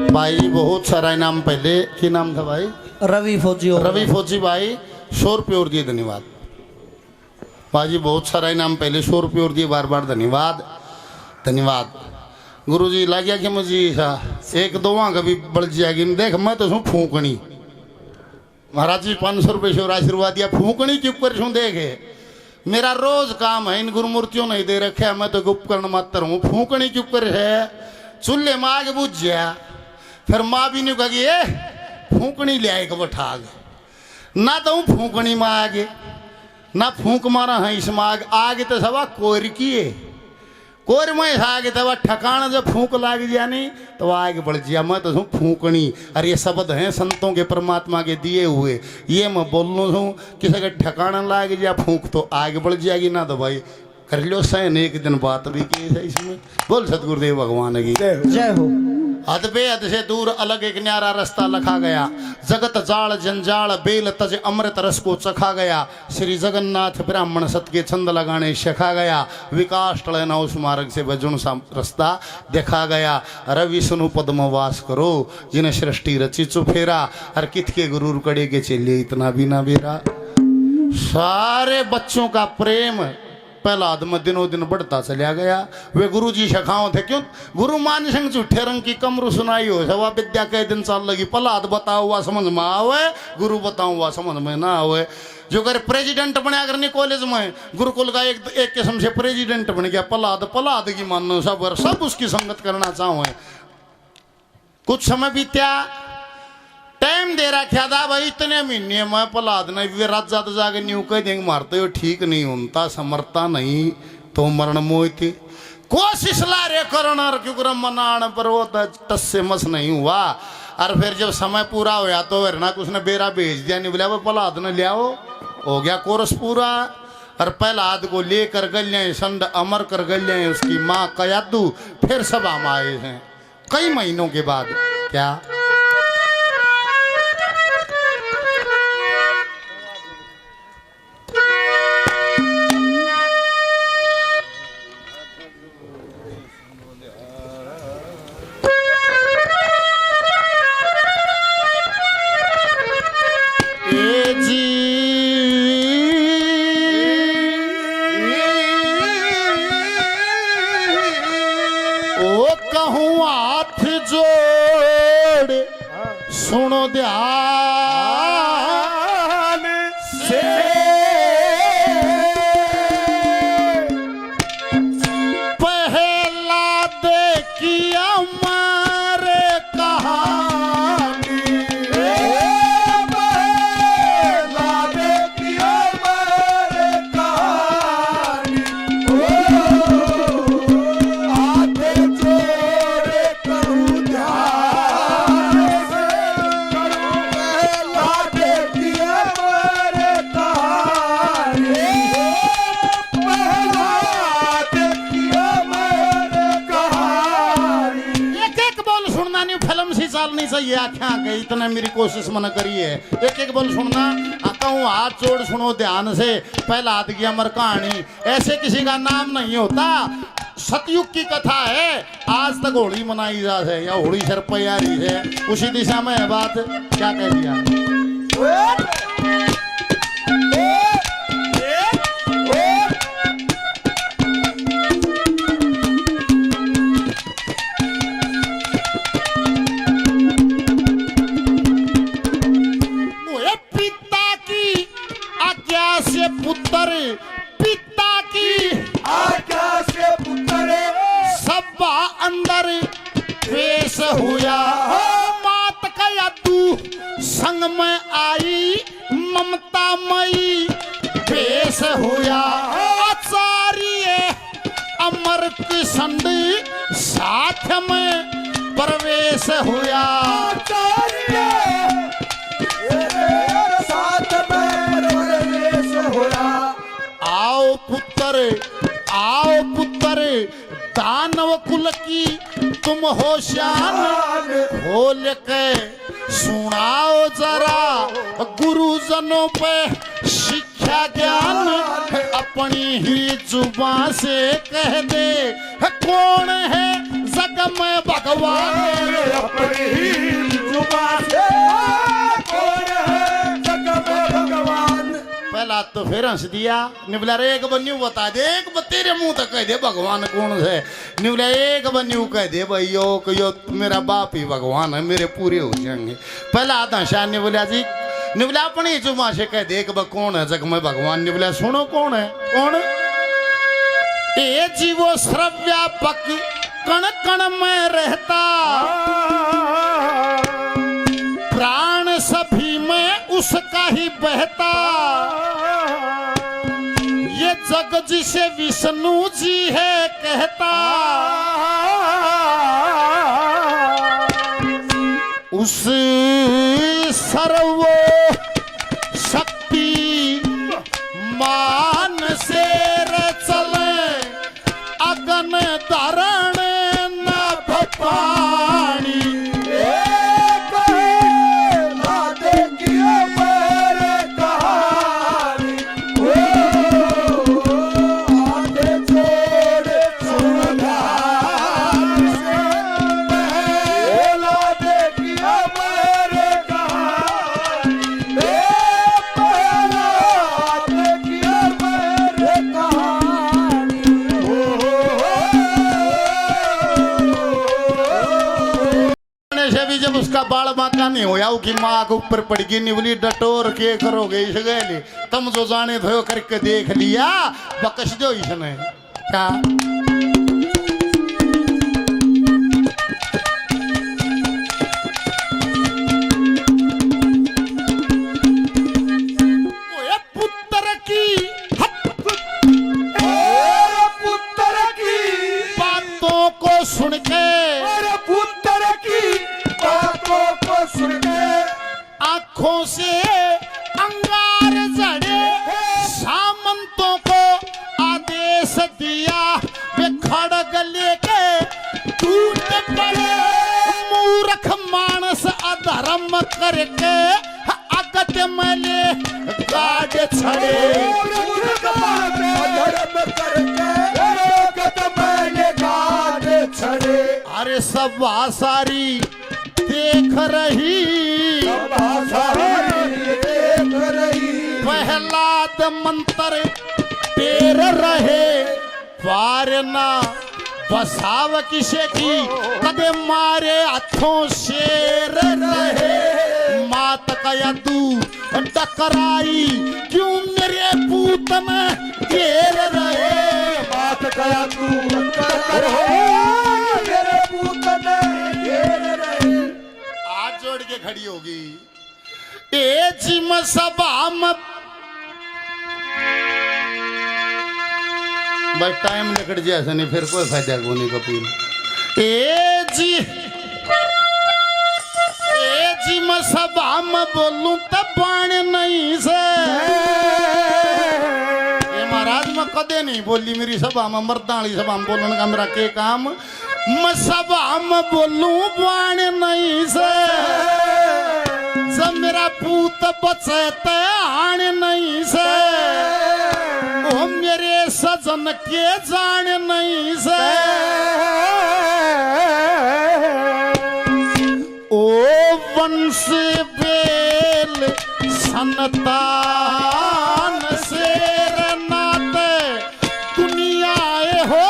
भाई बहुत सारा इनाम पहले, क्या नाम था भाई? रवि फौजी। रवि फौजी भाई 100 रुपये और दिए, धन्यवाद भाई। बहुत सारा इनाम पहले 100 रुपये और दिए, बार बार धन्यवाद धन्यवाद। गुरु जी लग गया कि मुझे एक दो कभी बढ़ जाएगी। देख मैं तो हूँ फूकनी, महाराज जी 500 रुपये से आशीर्वाद दिया, फूकनी चुप कर छूँ। देखे मेरा रोज काम है, इन गुरुमूर्तियों नहीं दे रखे है, मैं तो उपकरण मात्र हूँ। फूकनी चुप कर है, चूल्हे में आग बुझ गया। फिर माँ भी नहीं कही ए फूकनी ले आए बठाग ना, तो हूँ फूकनी में आगे ना फूक मारा है इसमें आग। आगे तो सवा कोर की है, कोर में आगे तो ठकाना जब फूक लाग गया नहीं तो आगे बढ़ गया। मैं तो हूँ फूकनी। अरे ये शब्द हैं संतों के परमात्मा के दिए हुए, ये मैं बोल लूँ हूँ किसी का ठकाना लाग गया फूक तो आगे बढ़ जाएगी, ना तो भाई कर लो सहन। एक दिन बात भी की है इसमें। बोल सतगुरुदेव भगवान की जय हो। हद बेहद से दूर अलग एक न्यारा रास्ता लखा गया। जगत जाल जंजाल बेल तज अमृत रस को चखा गया। श्री जगन्नाथ ब्राह्मण सत के छंद लगाने सिखा गया। विकास टलना उस मार्ग से बजुन सा रास्ता देखा गया। रवि सुनु पद्म वास करो, जिन्हें सृष्टि रची चुफेरा। हर कित के गुरूर कड़े के चलिए इतना भी ना बेरा। सारे बच्चों का प्रेम प्रहलाद में दिनों दिन बढ़ता चला गया। वे गुरु जी शखाओं थे क्यों गुरु मान सिंह झूठे रंग की कमरू सुनाई हो सवा विद्या के दिन साल लगी। प्रहलाद बताओ हुआ समझ में आवे, गुरु बताओ हुआ समझ में ना आवे। जो कर प्रेसिडेंट बना करने कॉलेज में गुरुकुल का एक किस्म से प्रेसिडेंट बन गया प्रहलाद की मानो सब उसकी संगत करना चाहो। कुछ समय बीत्या, टाइम दे रखा था भाई इतने महीने में प्रहलाद ने भी राजा तो जाके न्यू कह देंगे मारते हो ठीक नहीं होता समरता नहीं तो मरण मोह थी। कोशिश ला रे करण क्यों मनाण पर वो टस से मस नहीं हुआ। और फिर जब समय पूरा होया तो ना कुछ ने बेरा भेज दिया, नहीं बोला वो प्रहलाद ने ले आओ, हो गया कोरस पूरा। और प्रहलाद को लेकर गलियां संड अमर कर गलियां उसकी माँ कयादू फिर सभा में आए हैं कई महीनों के बाद। क्या हाथ जोड़ सुनो ध्यान से, पहला देखिए हमारे कहानी, पहला देखिए हमारे कहानी। नहीं सही आख्या गई इतना मेरी कोशिश मन करी है। एक एक बोल सुनना आता हूँ, हाथ जोड़ सुनो ध्यान से। पहला हाथ की अमर कहानी, ऐसे किसी का नाम नहीं होता। सतयुग की कथा है, आज तक होली मनाई जा है या होली सर तैयारी है, उसी दिशा में है बात। क्या कह दिया पुत्र, पिता की आज्ञा से पुत्र सभा अंदर पेश हुआ। मात का तू संग में आई ममता मई पेश हुआ। आचार्य अमर कृष्ण साथ में प्रवेश हुआ। आओ पुत्र दानव कुल की तुम हो शान, खोल के सुनाओ जरा गुरुजनों पे शिक्षा ज्ञान। अपनी ही जुबान से कह दे कौन है जग में भगवान। अपनी ही तो फिर हंस दिया। निबला रे एक बन्यू बता दे, एक तेरे मुंह तक कह दे भगवान कौन है। निबला एक बन्यू कह दे भाई यो मेरा बाप ही भगवान है, मेरे पूरे हो जाएंगे। पहला आधा शाह निबला जी, निबला अपनी जुमा से कह दे कौन है जग में भगवान। निबला सुनो कौन है, कौन ये जीवो सर्वव्यापक कण कण में रहता, प्राण सभी में उसका ही बहता, ये जग जिसे विष्णु जी है कहता, उस सर्व शक्ति मान से चले अगन धारण नभ पानी। उसका बाल माका नहीं होया, उसकी माँ के ऊपर पड़ गई निवली डटोर के करोगे इस गए तुम जो जाने भयो करके देख लिया बकस दो इसने क्या। पुत्र की बातों को सुन के, पुत्र की बातों को सुन के आंखों से अंगार झड़े, सामंतों को आदेश दिया वे खड़ग लेके टूट पड़े। मूर्ख मानस अधर्म करके अगत मले गाड़ छड़े, मूर्ख मानस अधर्म करके अगत मले गाड़ छड़े। अरे सब सारी देख रही, देख रही प्रहलाद मंत्र टेर रहे, पार ना बसाव किसे की कदे मारे हाथों शेर रहे। मात कया तू टकराई क्यों मेरे पूत में घेर रहे, मात कया तू टकराई मेरे पूत में घेर रहे। हाथ जोड़ के खड़ी होगी ए जिम सभा में बस टाइम निकट जाए ऐसा नहीं फिर कोई फायदा को नहीं कपूर। ए जी मैं सभा में बोलूं तब बाण नहीं से, ये महाराज मैं कदे नहीं बोली मेरी सभा में, मर्दाली सभा में बोलने का मेरा के काम। मैं सभा में बोलूं बाण नहीं से, जब मेरा पूत बचते आण नहीं से, ओ मेरे सजन के जान नहीं से। ओ वंश बेल संतान से नाते दुनियाए हो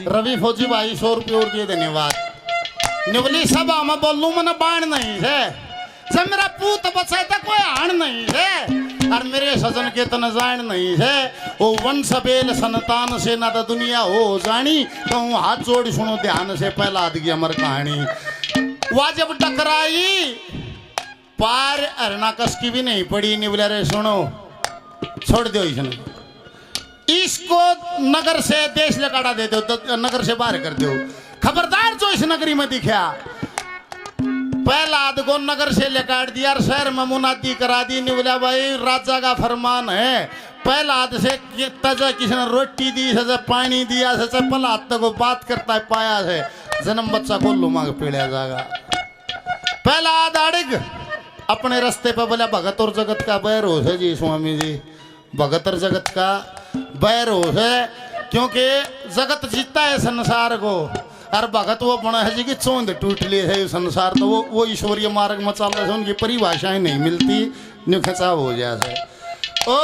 रवि फौजी भाई 100 रुपये और दिए धन्यवाद। निवली सभा में बोलूं मैंने बाण नहीं है, जब मेरा पूत बचा था कोई हाण नहीं है। और मेरे सजन के तन जान नहीं है वो वंश बेल संतान से ना तो दुनिया हो जानी तो हाथ जोड़ सुनो ध्यान से पहला आदि अमर कहानी। वह जब टकराई पार अरणाकस की भी नहीं पड़ी निवला रे सुनो छोड़ दो इसको नगर से देश लकाड़ा दे दो तो नगर से बाहर कर दो। खबरदार जो इस नगरी में दिखा पहला आद को नगर से लेकाट दिया शहर में मुनादी करा दी निवला भाई राजा का फरमान है पहला आद से तजा किसी ने रोटी दी सजा पानी दिया सजा पहला आद को बात करता है पाया है जन्म बच्चा को लुमा पीड़ा जाएगा। पहला आद अड़ग अपने रास्ते पर बोला भगत और जगत का बैर हो है जी स्वामी जी भगत और जगत का बैर हो है क्योंकि जगत जीता है संसार को और भगत वो बना है जी की चौंध टूट ली है संसार तो वो ईश्वरीय मार्ग में चल रहे उनकी परिभाषाएं नहीं मिलती न्यू खिंचाव हो जाए ओ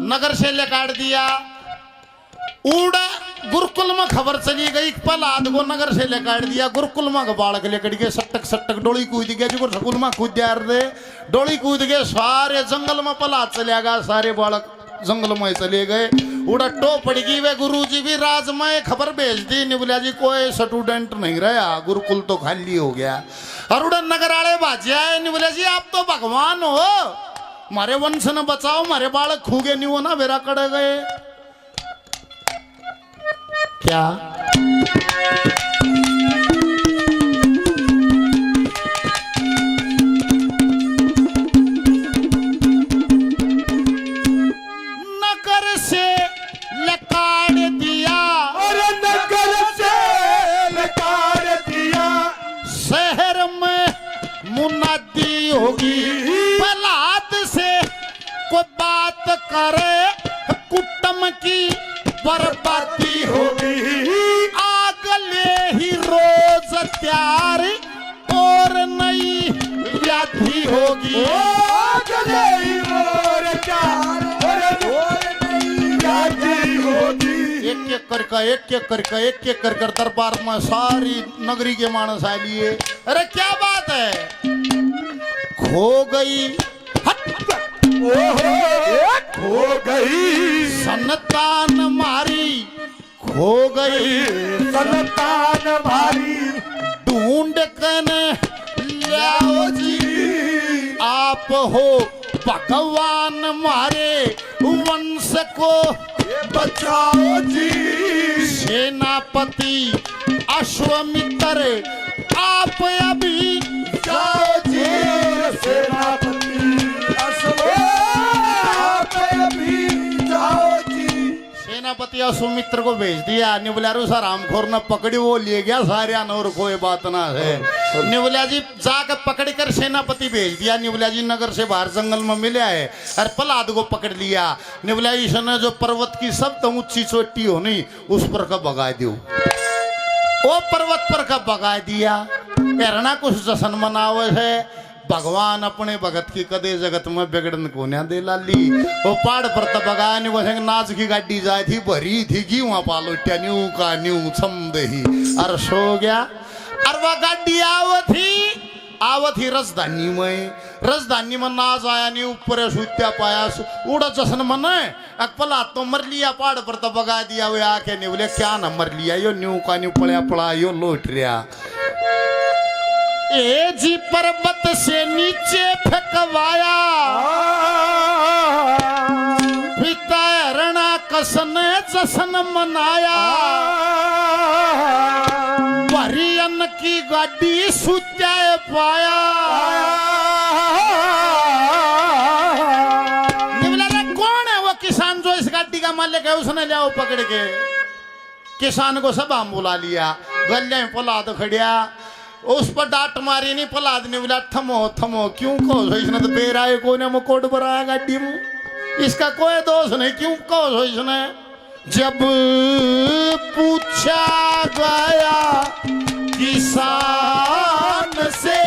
नगर से लेकाट दिया उड़ा गुरुकुल में खबर चली गई पलाद को नगर से लेकाट दिया गुरुकुल में बालक लेकर के सटक सटक डोली कूद गया जो स्कूल में कूद जा रहे डोली कूद गए सारे जंगल में पलाद चले गया सारे बालक जंगल में चले गए उड़ा टो पड़ गई वे गुरुजी भी राज में खबर भेज दी निबुलिया जी कोई स्टूडेंट नहीं रहा गुरुकुल तो खाली हो गया और उड़ा नगर आले बाजे आए निबुलिया जी आप तो भगवान हो मारे वंश न बचाओ मारे बालक खूगे नहीं हो ना मेरा कड़े गए क्या नगर से लकाड़ दिया और नगर से लकाड़ दिया शहर में मुनादी होगी पलाद से कोई बात करे कुटुंब की बर्बादी होगी अगले ही रोज त्यार और नई व्याधि होगी अगले ही रोज त्यार और नई व्याधि होगी। एक एक कर दरबार में सारी नगरी के मानस आ लिए अरे क्या बात है खो गई खो गई संतान मारी खो गई संतान मारी ढूंढ कर लाओ जी आप हो भगवान मारे वंश को बचाओ जी सेनापति अश्वमित्र आप अभी जाओ जी सेनापति सेनापति सुमित्र को भेज दिया निबुलिया सा रामखोर ने पकड़ी वो ले गया सारे और कोई बात ना है निबुलिया जी जाकर पकड़ कर सेनापति भेज दिया निबुलिया जी नगर से बाहर जंगल में मिला है और पलाद को पकड़ लिया निबुलिया जी ने जो पर्वत की सबसे ऊंची चोटी हो नहीं उस पर का भगा दियो वो पर्वत पर का भगा दिया एरना कुछ जश्न मनावे है भगवान अपने भगत की कदे जगत में बिगड़न को न दे लाली वो पहाड़ पर तो भगवान वो नाच की गाड़ी जाए थी भरी थी कि वहां पालो न्यू का न्यू छम दही और सो गया और वह गाड़ी आवत ही राजधानी में नाच आया नहीं ऊपर सूत्या पाया उड़ा जश्न मन अकपला तो मर लिया पहाड़ पर तो भगा दिया वो आके नहीं बोले क्या न मर लिया यो न्यू का न्यू पड़ा पड़ा यो लौट रहा ए जी पर्वत से नीचे फेंकवाया पिता रणा कसन जश्न मनाया भरियन की गाड़ी सूत्या पाया कौन है वो किसान जो इस गाड़ी का मालिक है उसने लिया पकड़ के किसान को सब हम बुला लिया गले में पलाद खड़िया उस पर डांट मारी नहीं पलाद ने बोला थमो थमो क्यों कहो इसने तो बेराए को ने मुकोट बनाया गाड़ी में इसका कोई दोष नहीं क्यों कहो इसने जब पूछा गया किसान से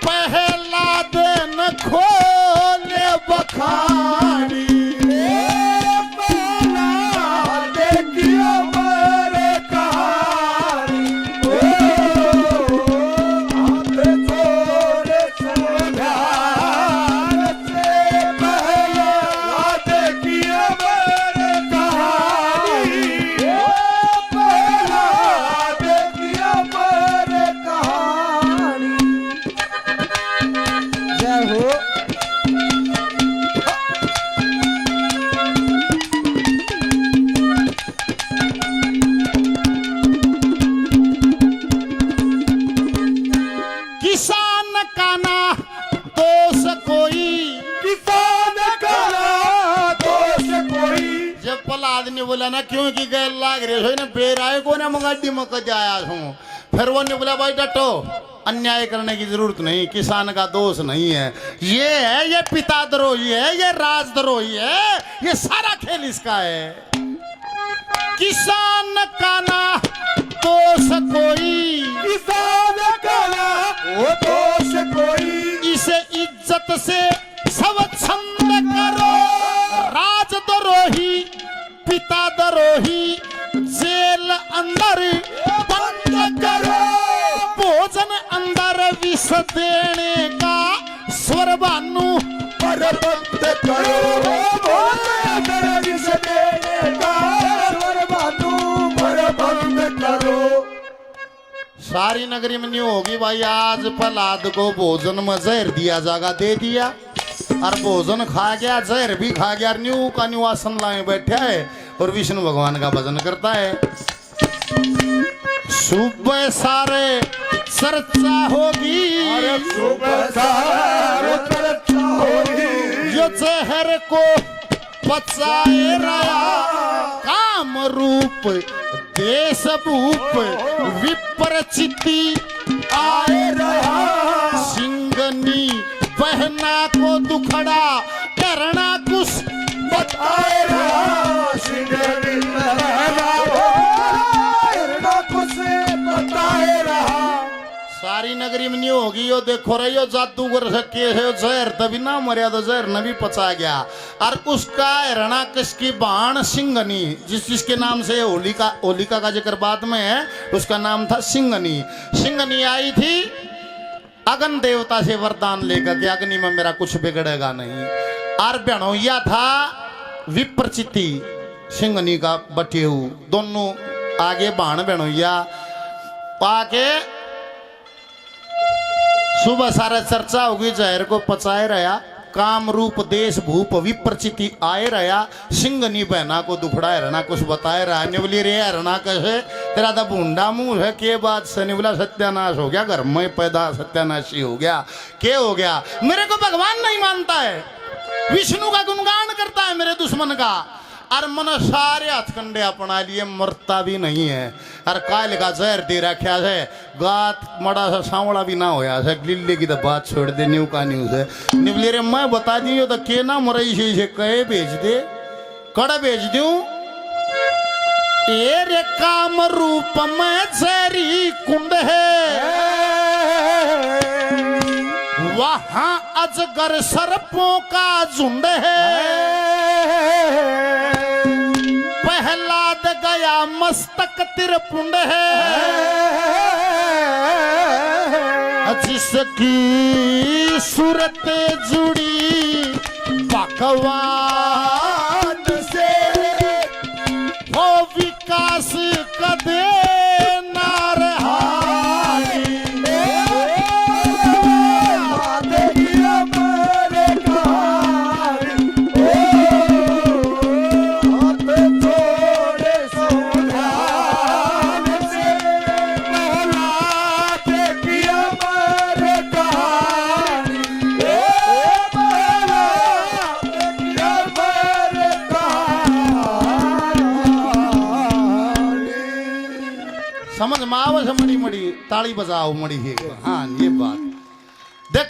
पहला दिन खोले बखारी प्रहलाद ने बोला ना क्योंकि गैल लाग रहे हो ना बेर आए को ना मंगाडी में जाया हूँ। फिर वो ने बोला भाई डटो, अन्याय करने की जरूरत नहीं, किसान का दोष नहीं है, ये पिता द्रोही है, ये राजद्रोही है, ये सारा खेल इसका है। किसान का ना दोष कोई, किसान का ना वो दोष कोई, इसे इज्जत से स्वच्छंद करो। राजद्रोही पिता द्रोही जेल अंदर बंद करो। भोजन अंदर विष देने का स्वर भानु पर बंद करो। भोजन अंदर विष देने का स्वर भानु पर बंद करो। सारी नगरी में नहीं होगी भाई, आज प्रहलाद को भोजन में जहर दिया जागा, दे दिया और भोजन खा गया, जहर भी खा गया, न्यू का न्यू आसन लाए बैठा है और विष्णु भगवान का भजन करता है। सुबह सारे चर्चा होगी, सुबह सारे चर्चा होगी, जो जहर को पचाए रहा काम रूप देश भूप विपरचिति आए रहा। सिंगनी बहना को दुखड़ा करना कुछ बताए रहा। सिंगनी बहना को करना कुछ बताए रहा। सारी नगरी में नहीं होगी, यो देखो रही हो जादूगर सके है जहर तभी ना मर्या तो जहर न भी पचा गया। और उसका हिरणाकश की बाण सिंगनी, जिसके नाम से होलिका का जिक्र बाद में है, उसका नाम था सिंगनी। सिंगनी आई थी अग्नि देवता से वरदान लेकर कि अग्नि में मेरा कुछ बिगड़ेगा नहीं। और बेणोया था विप्रचिति सिंगनी का बटेऊ, दोनों आगे बाण बेणोया पाके सुबह सारा चर्चा होगी, जहर को पचाए रहा काम रूप देश भूप विप्रचिति आए रहा। सिंगनी बहना को दुखड़ा हिरणा कुछ बताए रहा। ने बोली रे हिरणा कैसे तेरा तो भूंडा मुंह है, के बात से ने बोला सत्यानाश हो गया, घर में पैदा सत्यानाशी हो गया। क्या हो गया? मेरे को भगवान नहीं मानता है, विष्णु का गुणगान करता है मेरे दुश्मन का, और मन सारे हथकंडे अपना लिए, मरता भी नहीं है। और काल का जहर दे रखा है, गात मड़ा सा सांवड़ा भी ना होया है, गिल्ले की तो बात छोड़ दे, न्यू का न्यू से निबले रे मैं बता दी तो के ना मरई से कहे भेज दे, कड़ा भेज दूं। रे काम रूप में जहरी कुंड है, वहां अजगर सर्पों का झुंड है। प्रहलाद गया मस्तक तिरपुंड है, जिसकी सूरत जुड़ी भगवान से हो विकास कदे ना रहा। समझ में आवे, मड़ी मड़ी ताली बजाओ मड़ी है। हाँ ये बात देखो।